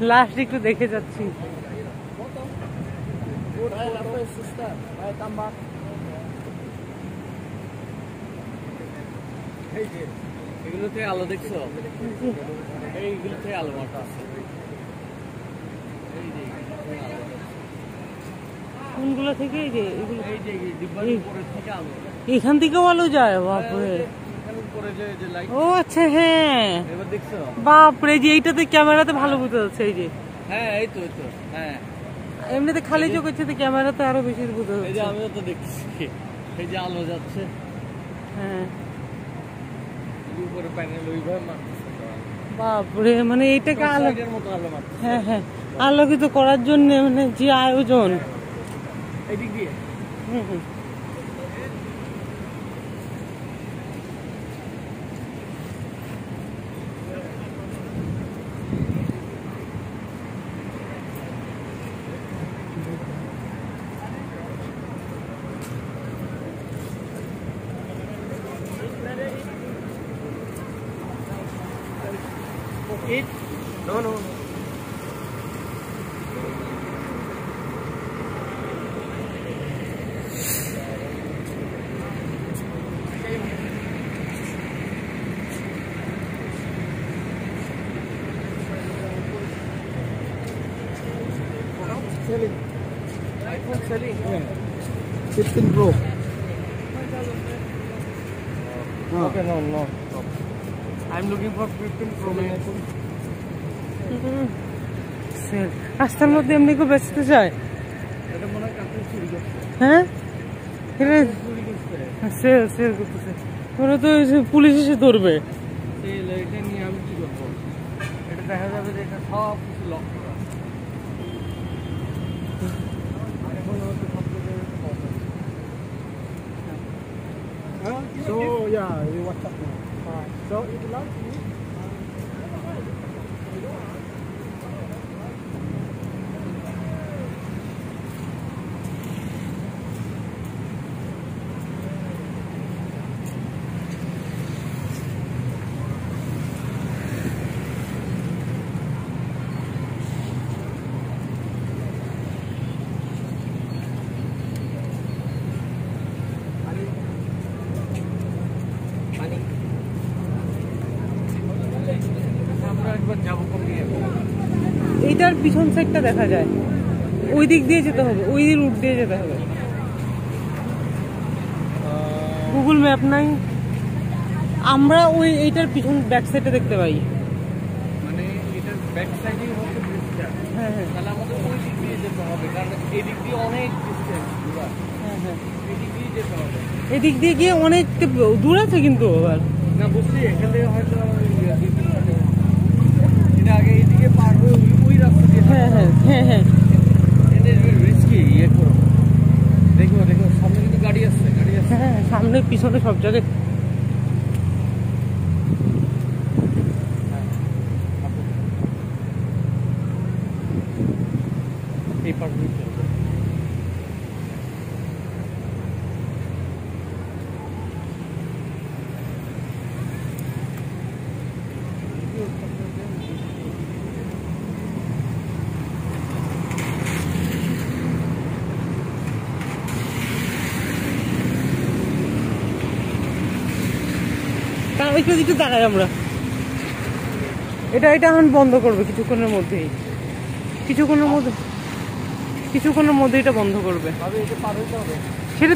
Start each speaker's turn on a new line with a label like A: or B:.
A: Last একটু দেখে যাচ্ছি।
B: এগুলোতে আলো দেখছো? এইগুলোতে আলো মাত্র আছে।
A: কোনগুলো থেকে? এই যে এগুলো,
B: এই যে ডিব্বার উপরে থেকে আলো,
A: এখান থেকেও আলো যায়? বাপরে, ও আচ্ছা, হ্যাঁ
B: এবার দেখছো?
A: বাপরে, যে এইটাতে ক্যামেরাতে ভালো বোঝা যাচ্ছে। এই যে
B: হ্যাঁ, এই তো হ্যাঁ,
A: এমনিতে খালি চোখ হচ্ছে, ক্যামেরাতে আরো বেশি বোঝা
B: এই যে
A: যাচ্ছে।
B: আমিও তো দেখছি, এই যে আলো যাচ্ছে।
A: হ্যাঁ
B: উপরে প্যানেল ওইভাবে মারতেছে।
A: বাপরে, মানে এইটাকে আলো,
B: মতো আলো মারতেছে।
A: হ্যাঁ হ্যাঁ, আলোকিত করার জন্য মানে যে আয়োজন।
B: এদিক দিয়ে
A: হুম হুম।
B: Eat? No. Selling. iPhone selling. Yeah. 15 Pro. Okay, no. I'm looking for 15 Pro.
A: রাস্তার মধ্যে এমনি কেউ বেচতে চায়? হ্যাঁ, সেল করতেছে। ওরা তো পুলিশ এসে ধরবে।
B: এটা নিয়ে আমি কি করবো? এটা দেখা যাবে যে এটা সব কিছু লক করা।
C: So yeah, we WhatsApp now. So it belongs to you.
A: এইটার পিছন সাইডটা দেখা যায়, ওই দিক দিয়ে যেতে হবে, ওই রুট দিয়ে যেতে হবে। গুগল ম্যাপ নাই, আমরা ওই এইটার পিছন ব্যাক সাইডে দেখতে পাই।
B: মানে এটার ব্যাক সাইডেই হচ্ছে ব্রিজটা।
A: হ্যাঁ হ্যাঁ,
B: তাহলে আমাদের ওই দিক দিয়ে যেতে হবে, কারণ এই দিক দিয়ে অনেক ডিসটেন্স পুরো।
A: হ্যাঁ হ্যাঁ,
B: এই দিক দিয়ে যেতে হবে।
A: এদিক দিয়ে গিয়ে অনেক দূর আছে কিন্তু। আবার
B: না বুঝলি, এখান থেকে হয়তো এটা আগে এইদিকে পার হয়ে ওই রাস্তা দিয়ে।
A: হ্যাঁ হ্যাঁ হ্যাঁ হ্যাঁ,
B: রিস্কি ইয়ে করো। দেখো সামনে কিন্তু গাড়ি আসছে।
A: হ্যাঁ সামনে পিছনে সব জায়গায়।
B: এই পার দিয়ে
A: একটু দাঁড়াই আমরা। এটা এখন বন্ধ করবে কিছুক্ষণের মধ্যেই, কিছুক্ষণের মধ্যে এটা বন্ধ করবে।
B: পার হইতে হবে।
A: সেটা